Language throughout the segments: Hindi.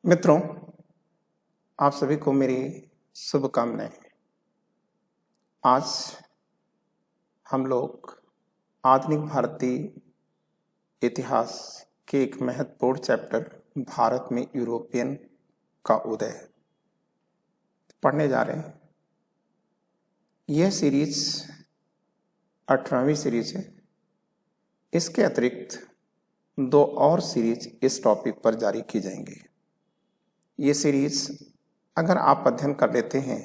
मित्रों, आप सभी को मेरी शुभकामनाएं। आज हम लोग आधुनिक भारतीय इतिहास के एक महत्वपूर्ण चैप्टर भारत में यूरोपियन का उदय पढ़ने जा रहे हैं। यह सीरीज 18वीं सीरीज है। इसके अतिरिक्त 2 और सीरीज इस टॉपिक पर जारी की जाएंगी। ये सीरीज अगर आप अध्ययन कर लेते हैं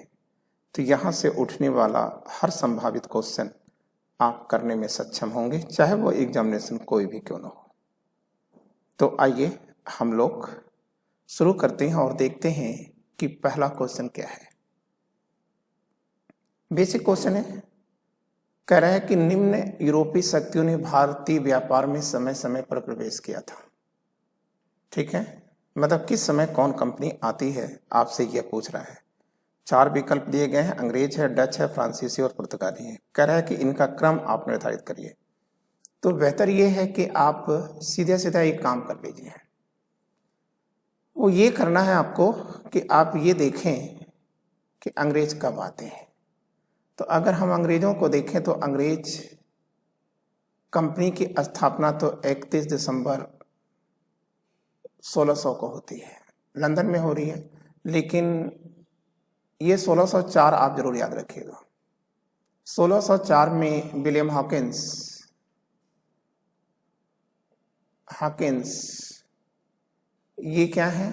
तो यहाँ से उठने वाला हर संभावित क्वेश्चन आप करने में सक्षम होंगे, चाहे वो एग्जामिनेशन कोई भी क्यों ना हो। तो आइए हम लोग शुरू करते हैं और देखते हैं कि पहला क्वेश्चन क्या है। बेसिक क्वेश्चन है, कह रहा है कि निम्न यूरोपीय शक्तियों ने भारतीय व्यापार में समय समय पर प्रवेश किया था। ठीक है, मतलब किस समय कौन कंपनी आती है, आपसे यह पूछ रहा है। 4 विकल्प दिए गए हैं, अंग्रेज है, डच है, फ्रांसीसी और पुर्तगाली है। कह रहा है कि इनका क्रम आप निर्धारित करिए। तो बेहतर यह है कि आप सीधा सीधा एक काम कर लीजिए। वो ये करना है आपको कि आप ये देखें कि अंग्रेज कब आते हैं। तो अगर हम अंग्रेजों को देखें तो अंग्रेज कंपनी की स्थापना तो 31 दिसंबर 1600 को होती है, लंदन में हो रही है, लेकिन ये 1604 आप जरूर याद रखिएगा। 1604 में विलियम हॉकिंस ये क्या है,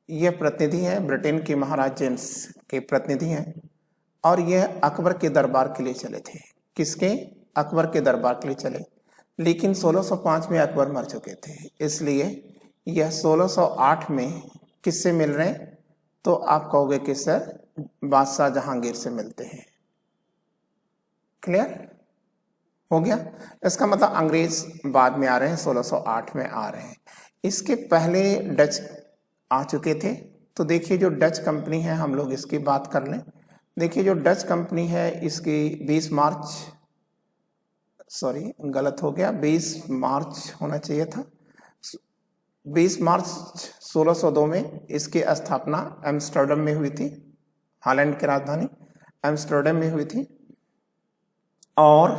ये प्रतिनिधि है, ब्रिटेन के महाराज जेम्स के प्रतिनिधि हैं और यह अकबर के दरबार के लिए चले थे। किसके? अकबर के दरबार के लिए चले, लेकिन 1605 में अकबर मर चुके थे, इसलिए यह 1608 में किससे मिल रहे हैं? तो आप कहोगे कि सर बादशाह जहांगीर से मिलते हैं। क्लियर हो गया? इसका मतलब अंग्रेज बाद में आ रहे हैं, 1608 में आ रहे हैं। इसके पहले डच आ चुके थे। तो देखिए जो डच कंपनी है, हम लोग इसकी बात कर लें। देखिए जो डच कंपनी है इसकी 20 मार्च होना चाहिए था। 20 मार्च 1602 में इसकी स्थापना एम्स्टर्डम में हुई थी, हॉलैंड की राजधानी एम्स्टर्डम में हुई थी, और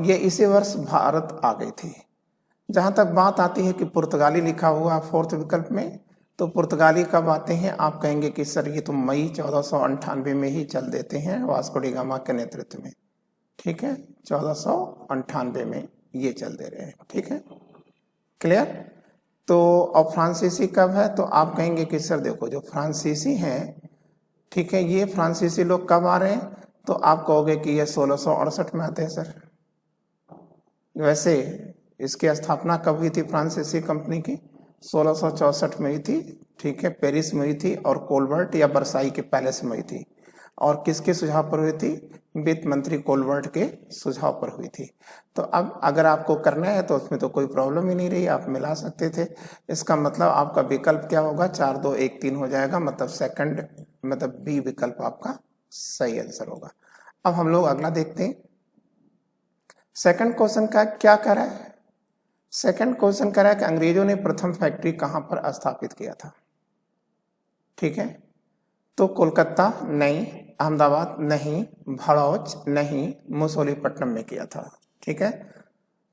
ये इसी वर्ष भारत आ गई थी। जहां तक बात आती है कि पुर्तगाली लिखा हुआ 4th विकल्प में, तो पुर्तगाली कब आते हैं? आप कहेंगे कि सर ये तो मई 1498 में ही चल देते हैं वास्को डी गामा के नेतृत्व में। ठीक है, 1498 में ये चल दे रहे हैं। ठीक है, क्लियर? तो अब फ्रांसीसी कब है? तो आप कहेंगे कि सर देखो जो फ्रांसीसी हैं, ठीक है, ये फ्रांसीसी लोग कब आ रहे हैं? तो आप कहोगे कि ये 1668 में आते हैं सर। वैसे इसकी स्थापना कब हुई थी फ्रांसीसी कंपनी की? 1664 में हुई थी। ठीक है, पेरिस में हुई थी और कोलबर्ट या बरसाई के पैलेस में हुई थी। और किसके सुझाव पर हुई थी? वित्त मंत्री कोलबर्ट के सुझाव पर हुई थी। तो अब अगर आपको करना है तो उसमें तो कोई प्रॉब्लम ही नहीं रही, आप मिला सकते थे। इसका मतलब आपका विकल्प क्या होगा? 4 2 1 3 हो जाएगा, मतलब बी विकल्प आपका सही आंसर होगा। अब हम लोग अगला देखते हैं। सेकंड क्वेश्चन का क्या कह रहा है? सेकंड क्वेश्चन कह रहा है कि अंग्रेजों ने प्रथम फैक्ट्री कहां पर स्थापित किया था। ठीक है, तो कोलकाता नहीं, अहमदाबाद नहीं, भड़ौच नहीं, मुसोलीपट्टनम में किया था। ठीक है,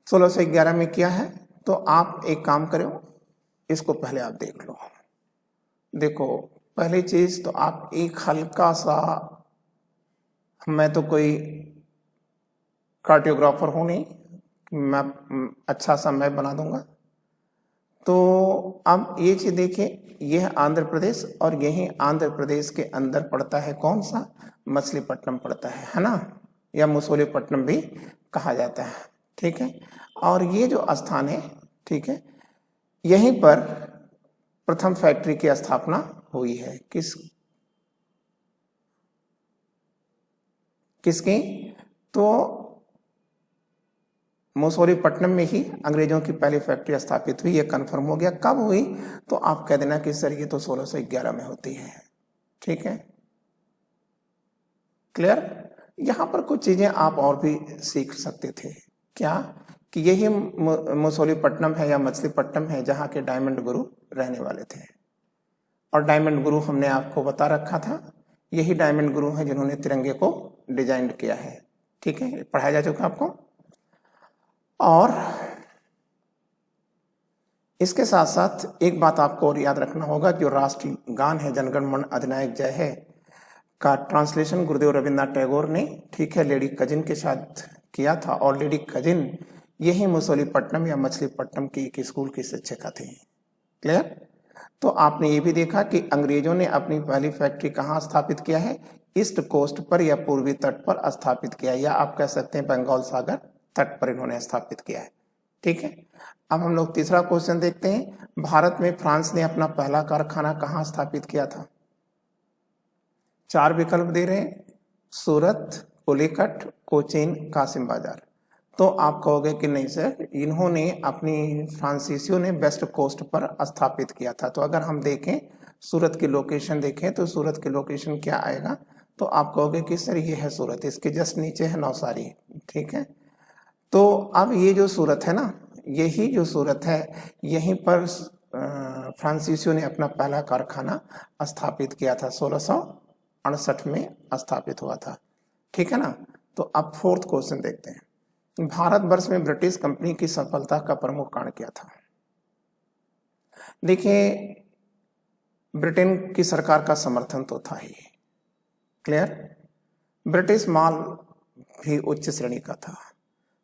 1611 में किया है। तो आप एक काम करो, इसको पहले आप देख लो। देखो पहली चीज तो आप एक हल्का सा, मैं तो कोई कार्टोग्राफर हूं नहीं, मैं अच्छा सा मैप बना दूंगा। तो अब ये चीज देखिए, यह आंध्र प्रदेश और यही आंध्र प्रदेश के अंदर पड़ता है कौन सा? मछलीपट्टनम पड़ता है ना, या मुसोलीपट्टनम भी कहा जाता है। ठीक है, और ये जो स्थान है, ठीक है, यहीं पर प्रथम फैक्ट्री की स्थापना हुई है। किसकी? तो मुसोलीपट्टनम में ही अंग्रेजों की पहली फैक्ट्री स्थापित हुई। ये कंफर्म हो गया। कब हुई? तो आप कह देना कि सर ये तो 1611 में होती है। ठीक है, क्लियर? यहां पर कुछ चीजें आप और भी सीख सकते थे। क्या? कि यही मसूलीपट्टनम है या मछलीपट्टनम है जहाँ के डायमंड गुरु रहने वाले थे। और डायमंड गुरु हमने आपको बता रखा था, यही डायमंड गुरु हैं जिन्होंने तिरंगे को डिजाइन किया है। ठीक है, पढ़ाया जा चुका आपको। और इसके साथ साथ एक बात आपको और याद रखना होगा, जो राष्ट्रीय गान है जनगण मन अधिनायक जय है का ट्रांसलेशन गुरुदेव रविन्द्रनाथ टैगोर ने, ठीक है, लेडी कजिन के साथ किया था। और लेडी कजिन यही मसूलीपट्टनम या मछलीपट्टनम की एक स्कूल की शिक्षिका थी। क्लियर? तो आपने ये भी देखा कि अंग्रेजों ने अपनी पहली फैक्ट्री कहाँ स्थापित किया है, ईस्ट कोस्ट पर या पूर्वी तट पर स्थापित किया, या आप कह सकते हैं बंगाल सागर तट पर इन्होंने स्थापित किया है। ठीक है, अब हम लोग तीसरा क्वेश्चन देखते हैं। भारत में फ्रांस ने अपना पहला कारखाना कहाँ स्थापित किया था? 4 विकल्प दे रहे हैं, सूरत, पुलिकट, कोचीन, कासिम बाजार। तो आप कहोगे कि नहीं सर, इन्होंने अपनी फ्रांसीसियों ने वेस्ट कोस्ट पर स्थापित किया था। तो अगर हम देखें सूरत की लोकेशन देखें तो सूरत की लोकेशन क्या आएगा, तो आप कहोगे कि सर ये है सूरत, इसके जस्ट नीचे है नौसारी। ठीक है, तो अब ये जो सूरत है ना, यही जो सूरत है, यहीं पर फ्रांसीसियों ने अपना पहला कारखाना स्थापित किया था। 1668 में स्थापित हुआ था। ठीक है ना। तो अब फोर्थ क्वेश्चन देखते हैं। भारतवर्ष में ब्रिटिश कंपनी की सफलता का प्रमुख कारण क्या था? देखिए, ब्रिटेन की सरकार का समर्थन तो था ही। क्लियर? ब्रिटिश माल भी उच्च श्रेणी का था,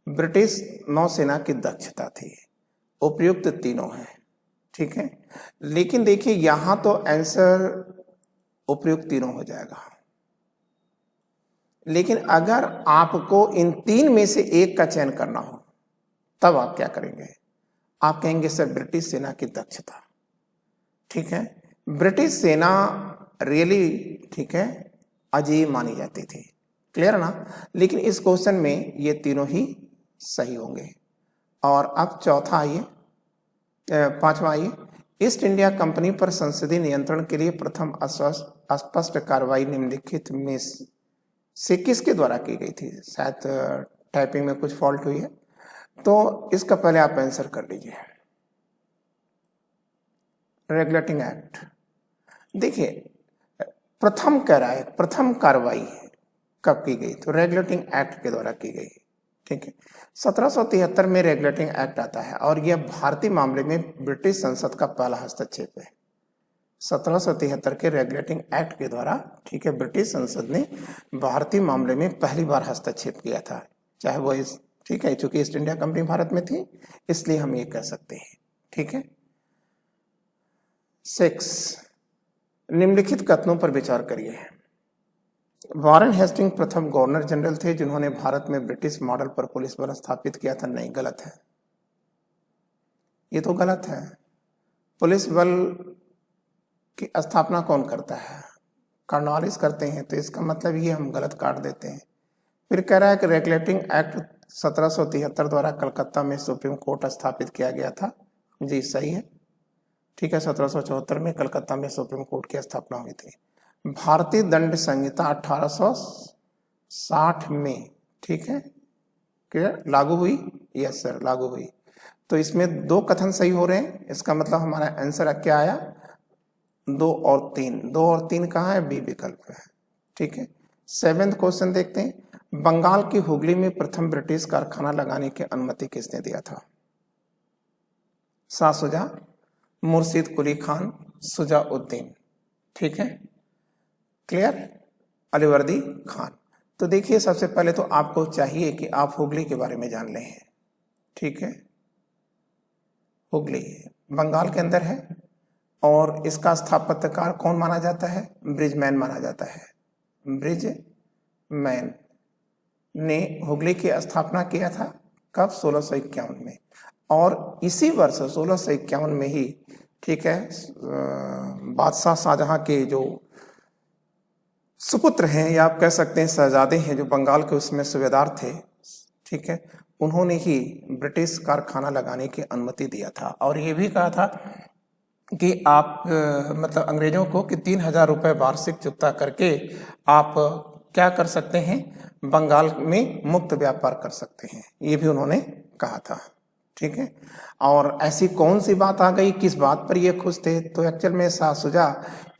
ब्रिटिश नौसेना की दक्षता थी, उपयुक्त तीनों है। ठीक है, लेकिन देखिए यहां तो आंसर उपयुक्त तीनों हो जाएगा, लेकिन अगर आपको इन 3 में से एक का चयन करना हो तब आप क्या करेंगे? आप कहेंगे सर ब्रिटिश सेना की दक्षता। ठीक है, ब्रिटिश सेना रियली, ठीक है, अजीय मानी जाती थी। क्लियर ना? लेकिन इस क्वेश्चन में ये तीनों ही सही होंगे। और अब चौथा आइए, 5वां आइए। ईस्ट इंडिया कंपनी पर संसदीय नियंत्रण के लिए प्रथम स्पष्ट कार्रवाई निम्नलिखित में से किसके द्वारा की गई थी? शायद टाइपिंग में कुछ फॉल्ट हुई है, तो इसका पहले आप आंसर कर लीजिए। Regulating act. देखिए, प्रथम कह रहा है प्रथम कार्रवाई कब की गई, तो रेगुलेटिंग एक्ट के द्वारा की गई। ठीक है, 1773 में रेगुलेटिंग एक्ट आता है और यह भारतीय मामले में ब्रिटिश संसद का पहला हस्तक्षेप है। 1773 के रेगुलेटिंग एक्ट के द्वारा, ठीक है, ब्रिटिश संसद ने भारतीय मामले में पहली बार हस्तक्षेप किया था, चाहे वो इस, ठीक है, चूंकि ईस्ट इंडिया कंपनी भारत में थी इसलिए हम ये कह सकते हैं। ठीक है। 6, निम्नलिखित कथनों पर विचार करिए। वॉरेन हेस्टिंग प्रथम गवर्नर जनरल थे जिन्होंने भारत में ब्रिटिश मॉडल पर पुलिस बल स्थापित किया था। नहीं, गलत है, ये तो गलत है। पुलिस बल की स्थापना कौन करता है? कॉर्नवालिस करते हैं, तो इसका मतलब ये हम गलत काट देते हैं। फिर कह रहा है कि रेगुलेटिंग एक्ट 1773 द्वारा कलकत्ता में सुप्रीम कोर्ट स्थापित किया गया था। जी सही है। ठीक है, 1774 में कलकत्ता में सुप्रीम कोर्ट की स्थापना हुई थी। भारतीय दंड संहिता 1860 में, ठीक है, क्या लागू हुई? यस सर, लागू हुई। तो इसमें 2 कथन सही हो रहे हैं, इसका मतलब हमारा आंसर क्या आया? 2 और 3। 2 और 3 कहाँ है? बी विकल्प है। ठीक है। 7वां क्वेश्चन देखते हैं। बंगाल की हुगली में प्रथम ब्रिटिश कारखाना लगाने की अनुमति किसने दिया था? शाह शुजा, मुर्शिद कुली खान, शुजाउद्दीन। ठीक है, क्लियर? अलीवर्दी खान। तो देखिए, सबसे पहले तो आपको चाहिए कि आप हुगली के बारे में जान लें। ठीक है, हुगली बंगाल के अंदर है और इसका स्थापत्यकार कौन माना जाता है? ब्रिजमैन माना जाता है। ब्रिजमैन ने हुगली की स्थापना किया था। कब? 1651 में। और इसी वर्ष 1651 में ही, ठीक है, बादशाह शाहजहां के जो सुपुत्र हैं या आप कह सकते हैं शहजादे हैं, जो बंगाल के उसमें सूबेदार थे, ठीक है, उन्होंने ही ब्रिटिश कारखाना लगाने की अनुमति दिया था। और ये भी कहा था कि आप मतलब अंग्रेजों को कि 3000 रुपये वार्षिक चुकता करके आप क्या कर सकते हैं? बंगाल में मुक्त व्यापार कर सकते हैं। ये भी उन्होंने कहा था। ठीक है, और ऐसी कौन सी बात आ गई, किस बात पर ये खुश थे? तो एक्चुअल में शाह शुजा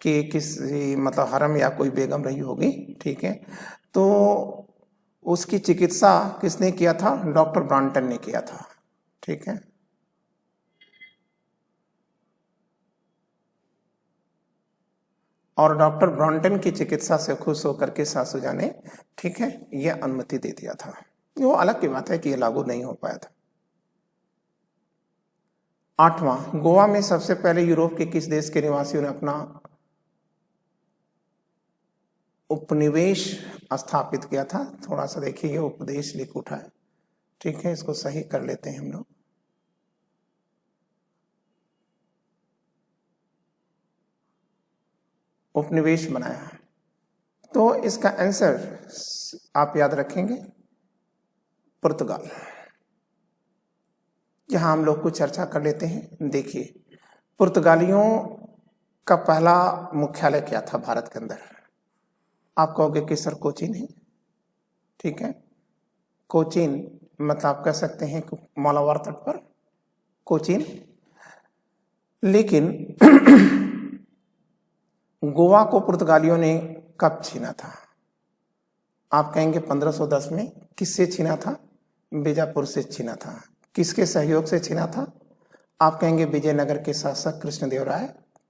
की किसी मतलब हरम या कोई बेगम रही होगी। ठीक है, तो उसकी चिकित्सा किसने किया था? डॉक्टर ब्रॉन्टन ने किया था। ठीक है, और डॉक्टर ब्रॉन्टन की चिकित्सा से खुश होकर के शाह शुजा ने, ठीक है, यह अनुमति दे दिया था। वो अलग की बात है कि यह लागू नहीं हो पाया था। 8वां, गोवा में सबसे पहले यूरोप के किस देश के निवासियों ने अपना उपनिवेश स्थापित किया था? थोड़ा सा देखिए, ये उपदेश लिख उठा है। ठीक है, इसको सही कर लेते हैं हम लोग। उपनिवेश बनाया, तो इसका आंसर आप याद रखेंगे, पुर्तगाल। यहां हम लोग कुछ चर्चा कर लेते हैं। देखिए, पुर्तगालियों का पहला मुख्यालय क्या था भारत के अंदर? आप कहोगे कि सर कोचीन है। ठीक है, कोचीन मतलब आप कह सकते हैं कि मालाबार तट पर कोचीन। लेकिन गोवा को पुर्तगालियों ने कब छीना था? आप कहेंगे 1510 में। किससे छीना था? बीजापुर से छीना था। किसके सहयोग से छीना था? आप कहेंगे विजयनगर के शासक कृष्णदेवराय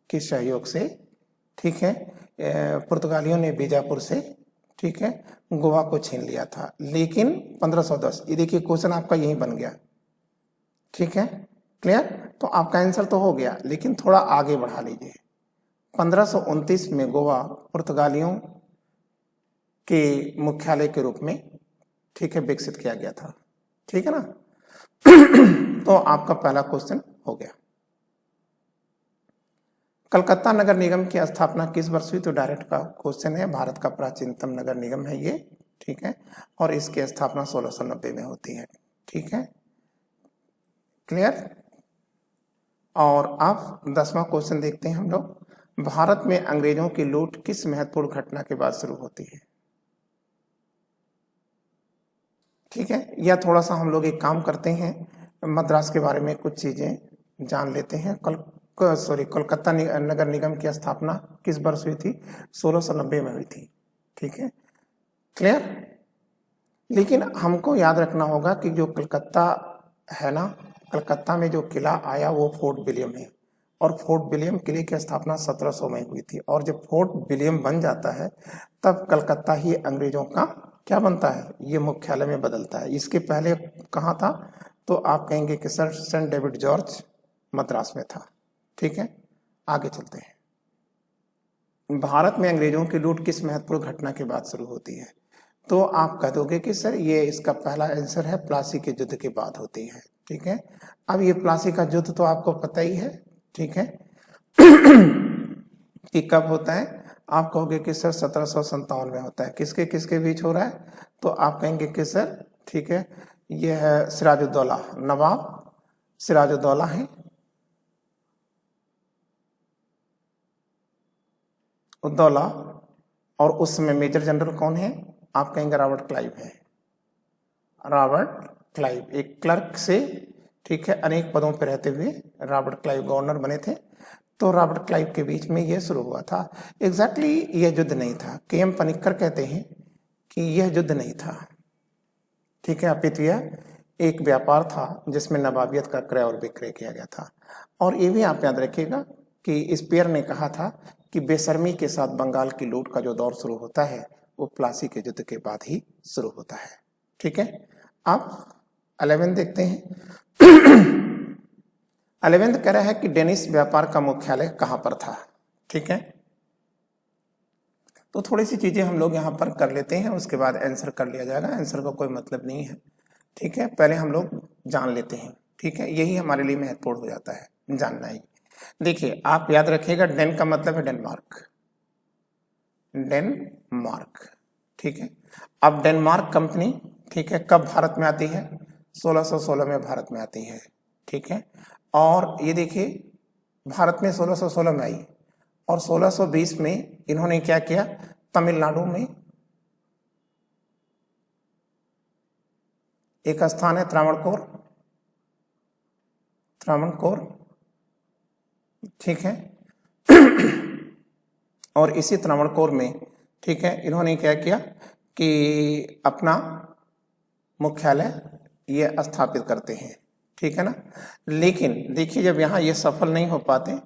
के सहयोग से। ठीक है, पुर्तगालियों ने बीजापुर से, ठीक है, गोवा को छीन लिया था। लेकिन 1510, ये देखिए क्वेश्चन आपका यही बन गया। ठीक है, क्लियर? तो आपका आंसर तो हो गया, लेकिन थोड़ा आगे बढ़ा लीजिए। 1529 में गोवा पुर्तगालियों के मुख्यालय के रूप में, ठीक है, विकसित किया गया था। ठीक है ना? तो आपका पहला क्वेश्चन हो गया। कलकत्ता नगर निगम की स्थापना किस वर्ष हुई? तो डायरेक्ट का क्वेश्चन है। भारत का प्राचीनतम नगर निगम है ये। ठीक है, और इसकी स्थापना 1690 में होती है। ठीक है, क्लियर? और अब 10वां क्वेश्चन देखते हैं हम लोग। भारत में अंग्रेजों की लूट किस महत्वपूर्ण घटना के बाद शुरू होती है? ठीक है, या थोड़ा सा हम लोग एक काम करते हैं, मद्रास के बारे में कुछ चीजें जान लेते हैं। कोलकाता नगर निगम की स्थापना किस वर्ष हुई थी? 1690 में हुई थी। ठीक है, क्लियर? लेकिन हमको याद रखना होगा कि जो कलकत्ता है ना, कलकत्ता में जो किला आया वो फोर्ट विलियम है, और फोर्ट विलियम किले की स्थापना 1700 में हुई थी। और जब फोर्ट विलियम बन जाता है तब कलकत्ता ही अंग्रेजों का क्या बनता है? ये मुख्यालय में बदलता है। इसके पहले कहाँ था? तो आप कहेंगे कि sir saint David George Madras में था। ठीक है, आगे चलते हैं। भारत में अंग्रेजों की लूट किस महत्वपूर्ण घटना के बाद शुरू होती है? तो आप कह दोगे कि सर ये इसका पहला आंसर है, प्लासी के युद्ध के बाद होती है। ठीक है, अब ये प्लासी का युद्ध तो आपको पता ही है। ठीक है, कि कब होता है? आप कहोगे कि सर 1757 में होता है। किसके किसके बीच हो रहा है? तो आप कहेंगे कि सर, ठीक है, यह है सिराजुद्दौला, नवाब सिराजुद्दौला है, उद्दौला, और उस समय मेजर जनरल कौन है? आप कहेंगे रॉबर्ट क्लाइव है। रॉबर्ट क्लाइव एक क्लर्क से, ठीक है, अनेक पदों पर रहते हुए रॉबर्ट क्लाइव गवर्नर बने थे। तो रॉबर्ट क्लाइव के बीच में यह शुरू हुआ था। एग्जैक्टली यह युद्ध नहीं था। के.एम. पनिक्कर कहते हैं कि यह युद्ध नहीं था। ठीक है, अपितु यह एक व्यापार था जिसमें नवाबियत का क्रय और विक्रय किया गया था। और ये भी आप याद रखिएगा कि स्पेयर ने कहा था कि बेशर्मी के साथ बंगाल की लूट का जो दौर शुरू होता है वो प्लासी के युद्ध के बाद ही शुरू होता है। ठीक है, आप 11 देखते हैं। 11 कह रहा है कि डेनिश व्यापार का मुख्यालय कहां पर था? ठीक है, तो थोड़ी सी चीजें हम लोग यहां पर कर लेते हैं, उसके बाद आंसर कर लिया जाएगा। आंसर का कोई मतलब नहीं है। ठीक है, पहले हम लोग जान लेते हैं। ठीक है, यही हमारे लिए महत्वपूर्ण हो जाता है जानना ही। देखिए, आप याद रखिएगा, डेन का मतलब है डेनमार्क। डेनमार्क, ठीक है। अब डेनमार्क कंपनी, ठीक है, कब भारत में आती है? 1616 में भारत में आती है। ठीक है, और ये देखिए भारत में 1616 में आई, और 1620 में इन्होंने क्या किया? तमिलनाडु में एक स्थान है त्रावणकोर, त्रावणकोर, ठीक है। और इसी त्रावणकोर में, ठीक है, इन्होंने क्या किया कि अपना मुख्यालय ये स्थापित करते हैं, ठीक है ना। लेकिन देखिए जब यहाँ ये सफल नहीं हो पाते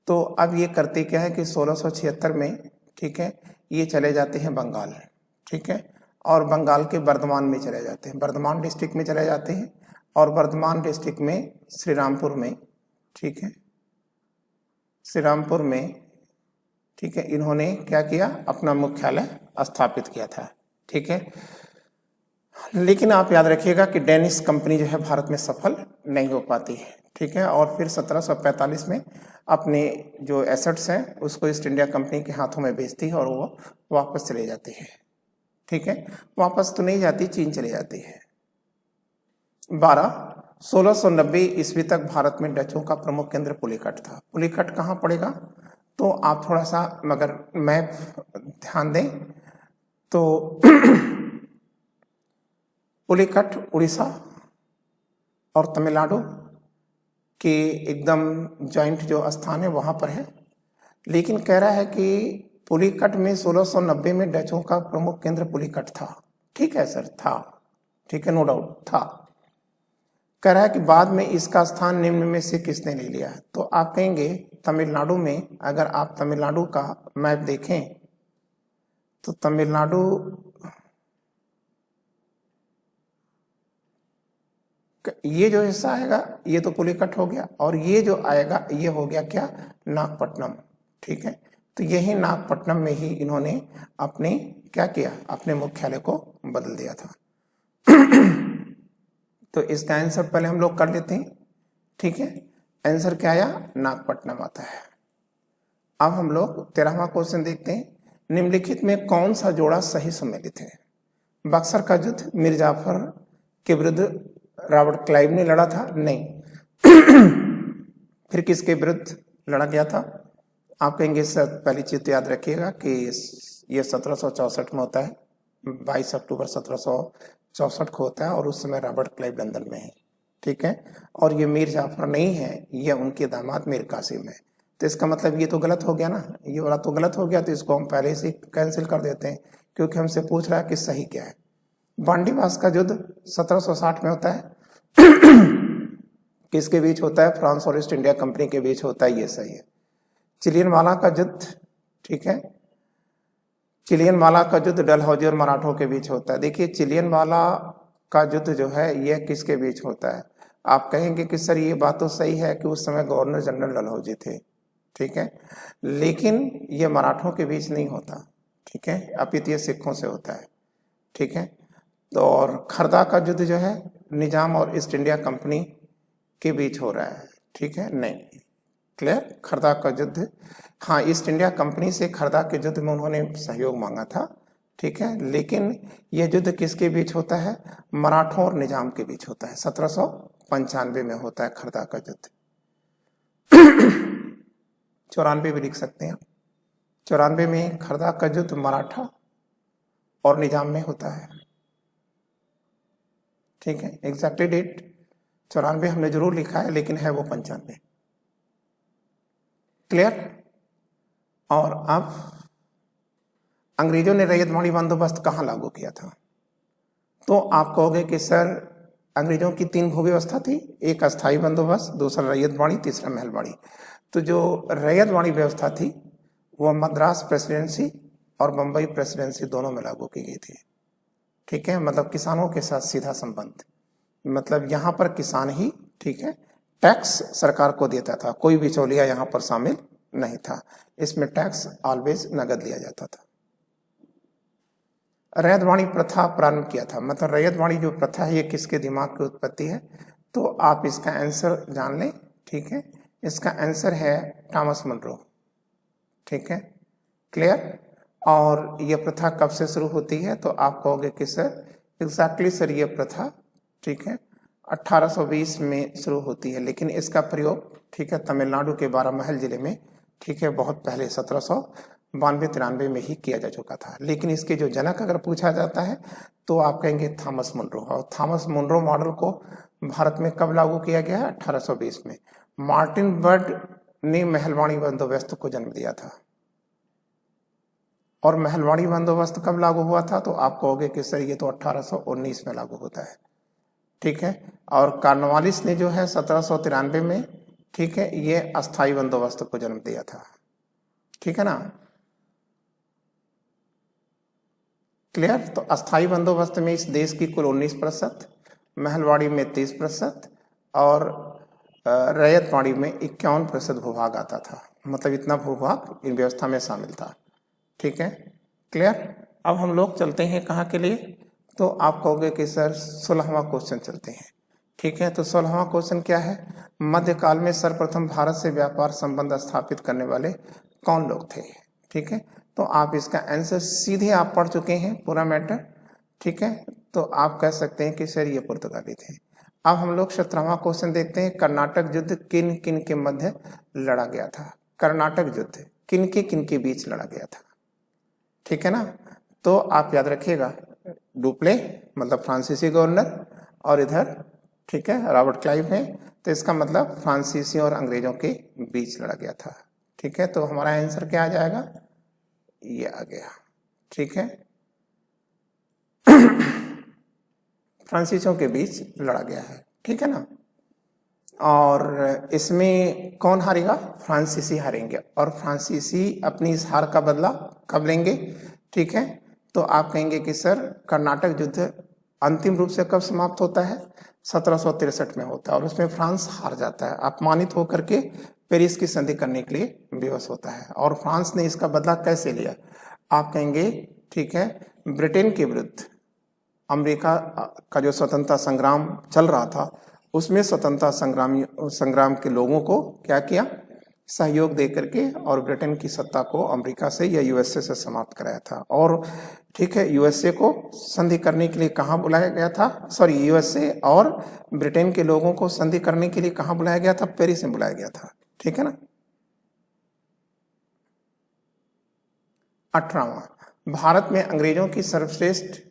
तो अब ये करते क्या है कि 1676 में, ठीक है, ये चले जाते हैं बंगाल, ठीक है, और बंगाल के बर्धमान में चले जाते हैं, बर्धमान डिस्ट्रिक्ट में चले जाते हैं, और बर्धमान डिस्ट्रिक्ट में श्रीरामपुर में, ठीक है, श्रीरामपुर में, ठीक है, इन्होंने क्या किया, अपना मुख्यालय स्थापित किया था, ठीक है। लेकिन आप याद रखिएगा कि डेनिश कंपनी जो है भारत में सफल नहीं हो पाती है, ठीक है, और फिर 1745 में अपने जो एसेट्स हैं उसको ईस्ट इंडिया कंपनी के हाथों में बेचती है और वो वापस चले जाती है, ठीक है, वापस तो नहीं जाती, चीन चली जाती है। 1690 ईस्वी तक भारत में डचों का प्रमुख केंद्र पुलिकट था। पुलिकट कहाँ पड़ेगा, तो आप थोड़ा सा मगर मैप ध्यान दें तो पुलिकट उड़ीसा और तमिलनाडु के एकदम जॉइंट जो स्थान है वहां पर है। लेकिन कह रहा है कि पुलिकट में 1690 में डचों का प्रमुख केंद्र पुलिकट था, ठीक है सर, था, ठीक है, नो डाउट था। कह रहा है कि बाद में इसका स्थान निम्न में से किसने ले लिया, तो आप कहेंगे तमिलनाडु में, अगर आप तमिलनाडु का मैप देखें तो तमिलनाडु ये जो हिस्सा आएगा ये तो पुलिकट हो गया, और ये जो आएगा ये हो गया क्या, नागपट्टनम, ठीक है। तो यही नागपट्टनम में ही इन्होंने अपने क्या किया, अपने मुख्यालय को बदल दिया था। तो इसका आंसर पहले हम लोग कर लेते हैं, ठीक है। आंसर क्या आया, नागपट्टनम आता है। अब हम लोग 13वां क्वेश्चन देखते हैं। निम्नलिखित में कौन सा जोड़ा सही सम्मिलित है। बक्सर का युद्ध मीर जाफर के विरुद्ध रॉबर्ट क्लाइव ने लड़ा था, नहीं। फिर किसके विरुद्ध लड़ा गया था, आप कहेंगे सर पहली चीज तो याद रखिएगा कि ये 1764 में होता है, 22 अक्टूबर 1764 को होता है, और उस समय रॉबर्ट क्लाइव लंदन में है, ठीक है। और ये मीर जाफर नहीं है, ये उनके दामाद मीर कासिम है। तो इसका मतलब ये तो गलत हो गया ना, ये वाला तो गलत हो गया, तो इसको हम पहले से कैंसिल कर देते हैं, क्योंकि हमसे पूछ रहा है कि सही क्या है। बांडीवास का युद्ध 1760 में होता है। किसके बीच होता है, फ्रांस और ईस्ट इंडिया कंपनी के बीच होता है, ये सही है। चिलियनवाला का युद्ध, ठीक है, चिलियनवाला का युद्ध डलहौजी और मराठों के बीच होता है। देखिए चिलियनवाला का युद्ध जो है यह किसके बीच होता है, आप कहेंगे कि सर ये बात तो सही है कि उस समय गवर्नर जनरल डलहौजी थे, ठीक है, लेकिन ये मराठों के बीच नहीं होता, ठीक है, अपितु ये सिखों से होता है, ठीक है। तो और खरदा का युद्ध जो है निजाम और ईस्ट इंडिया कंपनी के बीच हो रहा है, ठीक है, नहीं, क्लियर। खरदा का युद्ध, हाँ, ईस्ट इंडिया कंपनी से खरदा के युद्ध में उन्होंने सहयोग मांगा था, ठीक है, लेकिन यह युद्ध किसके बीच होता है, मराठों और निजाम के बीच होता है। 1795 में होता है खरदा का युद्ध। 94 भी लिख सकते हैं, 94 में खरदा का युद्ध मराठा और निजाम में होता है, ठीक है। एग्जैक्टली डेट 94 हमने जरूर लिखा है, लेकिन है वो 95, क्लियर। और अब अंग्रेजों ने रैयतवाड़ी बंदोबस्त कहाँ लागू किया था, तो आप कहोगे कि सर अंग्रेजों की 3 भू व्यवस्था थी, एक अस्थाई बंदोबस्त, दूसरा रैयतवाड़ी, तीसरा महलवाड़ी। तो जो रैयतवाड़ी व्यवस्था थी वो मद्रास प्रेसिडेंसी और बंबई प्रेसिडेंसी दोनों में लागू की गई थी, ठीक है। मतलब किसानों के साथ सीधा संबंध, मतलब यहाँ पर किसान ही, ठीक है, टैक्स सरकार को देता था, कोई बिचौलिया यहाँ पर शामिल नहीं था, इसमें टैक्स ऑलवेज नगद लिया जाता था। रैयतवाड़ी प्रथा प्रारंभ किया था, मतलब रैयतवाड़ी जो प्रथा है ये किसके दिमाग की उत्पत्ति है, तो आप इसका आंसर जान लें, ठीक है। इसका आंसर है थॉमस मुनरो, ठीक है, क्लियर। और ये प्रथा कब से शुरू होती है, तो आप कहोगे कि सर एग्जैक्टली सर ये प्रथा, ठीक है, 1820 में शुरू होती है, लेकिन इसका प्रयोग, ठीक है, तमिलनाडु के बारामहल जिले में, ठीक है, बहुत पहले 1792-93 में ही किया जा चुका था। लेकिन इसके जो जनक अगर पूछा जाता है तो आप कहेंगे थॉमस मुनरो, और थॉमस मुनरो मॉडल को भारत में कब लागू किया गया है? 1820 में। मार्टिन बर्ड ने महलवाड़ी बंदोबस्त को जन्म दिया था। और महलवाड़ी बंदोबस्त कब लागू हुआ था? तो आप कहोगे कि सर ये तो 1819 में लागू होता है, ठीक है। और कॉर्नवालिस ने जो है 1793 में, ठीक है, ये अस्थाई बंदोबस्त को जन्म दिया था, ठीक है ना। क्लियर? तो अस्थाई बंदोबस्त में इस देश की कुल 19%, महलवाड़ी में 30% और रैयतवाड़ी में 51% भूभाग आता था। मतलब इतना भूभाग इन व्यवस्था में शामिल था, ठीक है। क्लियर? अब हम लोग चलते हैं कहाँ के लिए? तो आप कहोगे कि सर 16वां क्वेश्चन चलते हैं, ठीक है। तो 16वां क्वेश्चन क्या है? मध्यकाल में सर्वप्रथम भारत से व्यापार संबंध स्थापित करने वाले कौन लोग थे, ठीक है। तो आप इसका आंसर सीधे आप पढ़ चुके हैं पूरा मैटर, ठीक है। तो आप कह सकते हैं कि सर ये पुर्तगाली थे। अब हम लोग 17वां क्वेश्चन देखते हैं। कर्नाटक युद्ध किन किन के मध्य लड़ा गया था? कर्नाटक युद्ध किन के बीच लड़ा गया था, ठीक है ना। तो आप याद रखिएगा, डुप्ले मतलब फ्रांसीसी गवर्नर और इधर, ठीक है, रॉबर्ट क्लाइव है। तो इसका मतलब फ्रांसीसियों और अंग्रेजों के बीच लड़ा गया था, ठीक है। तो हमारा आंसर क्या आ जाएगा? ये आ गया, ठीक है। फ्रांसीसियों के बीच लड़ा गया है, ठीक है ना। और इसमें कौन हारेगा? फ्रांसीसी हारेंगे। और फ्रांसीसी अपनी इस हार का बदला कब लेंगे, ठीक है। तो आप कहेंगे कि सर कर्नाटक युद्ध अंतिम रूप से कब समाप्त होता है? 1763 में होता है और उसमें फ्रांस हार जाता है, अपमानित होकर के पेरिस की संधि करने के लिए विवश होता है। और फ्रांस ने इसका बदला कैसे लिया? आप कहेंगे, ठीक है, ब्रिटेन के विरुद्ध अमेरिका का जो स्वतंत्रता संग्राम चल रहा था, उसमें स्वतंत्रता संग्राम के लोगों को क्या किया? सहयोग दे करके और ब्रिटेन की सत्ता को अमेरिका से या यूएसए से समाप्त कराया था। और ठीक है, यूएसए को संधि करने के लिए कहाँ बुलाया गया था? सॉरी, यूएसए और ब्रिटेन के लोगों को संधि करने के लिए कहाँ बुलाया गया था? पेरिस में बुलाया गया था, ठीक है ना। 18वां, भारत में अंग्रेजों की सर्वश्रेष्ठ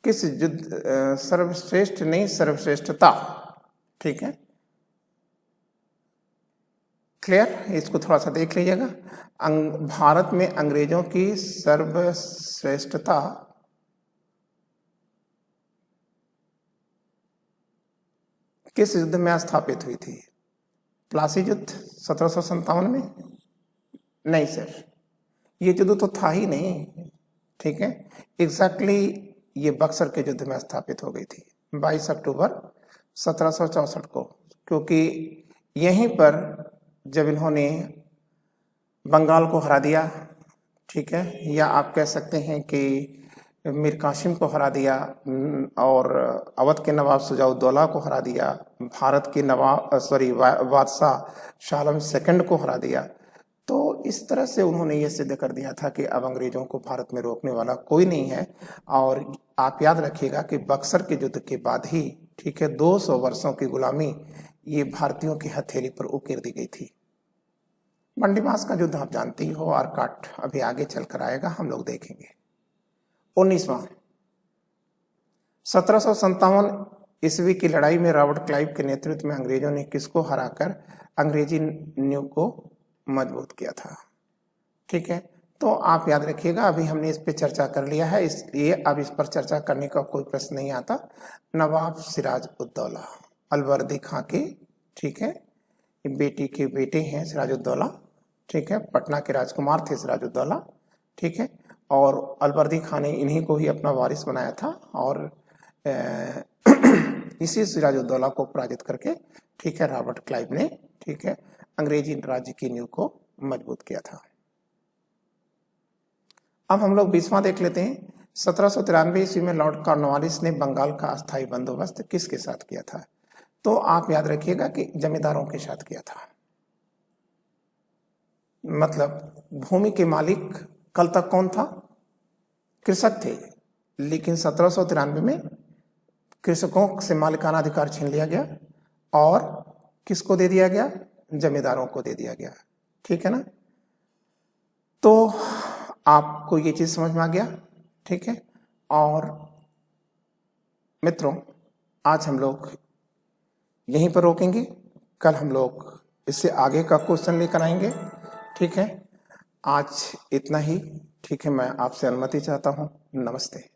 किस युद्ध, सर्वश्रेष्ठ नहीं, सर्वश्रेष्ठता, ठीक है। क्लियर? इसको थोड़ा सा देख लीजिएगा। भारत में अंग्रेजों की सर्वश्रेष्ठता किस युद्ध में स्थापित हुई थी? प्लासी युद्ध 1757 में? नहीं सर, ये युद्ध तो था ही नहीं, ठीक है। एग्जैक्टली ये बक्सर के युद्ध में स्थापित हो गई थी 22 अक्टूबर 1764 को, क्योंकि यहीं पर जब इन्होंने बंगाल को हरा दिया, ठीक है, या आप कह सकते हैं कि मीर कासिम को हरा दिया और अवध के नवाब शुजाउद्दौला को हरा दिया, भारत के बादशाह शाह आलम सेकंड को हरा दिया। तो इस तरह से उन्होंने ये सिद्ध कर दिया था कि अब अंग्रेजों को भारत में रोकने वाला कोई नहीं है। और आप याद रखिएगा कि बक्सर के युद्ध के बाद ही, ठीक है, 200 वर्षों की गुलामी ये भारतीयों की हथेली पर उकेर दी गई थी। मंडीमास का युद्ध आप जानते ही हो, आरकाट अभी आगे चलकर आएगा, हम लोग देखेंगे। 19वां, 1757 ईस्वी की लड़ाई में रॉबर्ट क्लाइव के नेतृत्व में अंग्रेजों ने किसको हराकर अंग्रेजी नींव को मजबूत किया था, ठीक है। तो आप याद रखिएगा, अभी हमने इस पे चर्चा कर लिया है, इसलिए अब इस पर चर्चा करने का कोई प्रश्न नहीं आता। नवाब सिराज उद्दौला अलवर्दी खां के, ठीक है, बेटी के बेटे हैं सिराजुद्दौला, ठीक है, पटना के राजकुमार थे सिराजुद्दौला, ठीक है। और अलवर्दी खां ने इन्हीं को ही अपना वारिस बनाया था और इसी सिराजुद्दौला को पराजित करके, ठीक है, रॉबर्ट क्लाइव ने, ठीक है, अंग्रेजी राज्य की नींव को मजबूत किया था। अब हम लोग 20वां देख लेते हैं। 1793 ईस्वी में लॉर्ड कॉर्नवालिस ने बंगाल का अस्थायी बंदोबस्त किसके साथ किया था? तो आप याद रखिएगा कि जमींदारों के साथ किया था। मतलब भूमि के मालिक कल तक कौन था? कृषक थे, लेकिन 1793 में कृषकों से मालिकाना अधिकार छीन लिया गया और किसको दे दिया गया? जमींदारों को दे दिया गया, ठीक है ना। तो आपको ये चीज समझ में आ गया, ठीक है। और मित्रों, आज हम लोग यहीं पर रोकेंगे, कल हम लोग इससे आगे का क्वेश्चन लेकर आएंगे। ठीक है, आज इतना ही। ठीक है, मैं आपसे अनुमति चाहता हूँ। नमस्ते।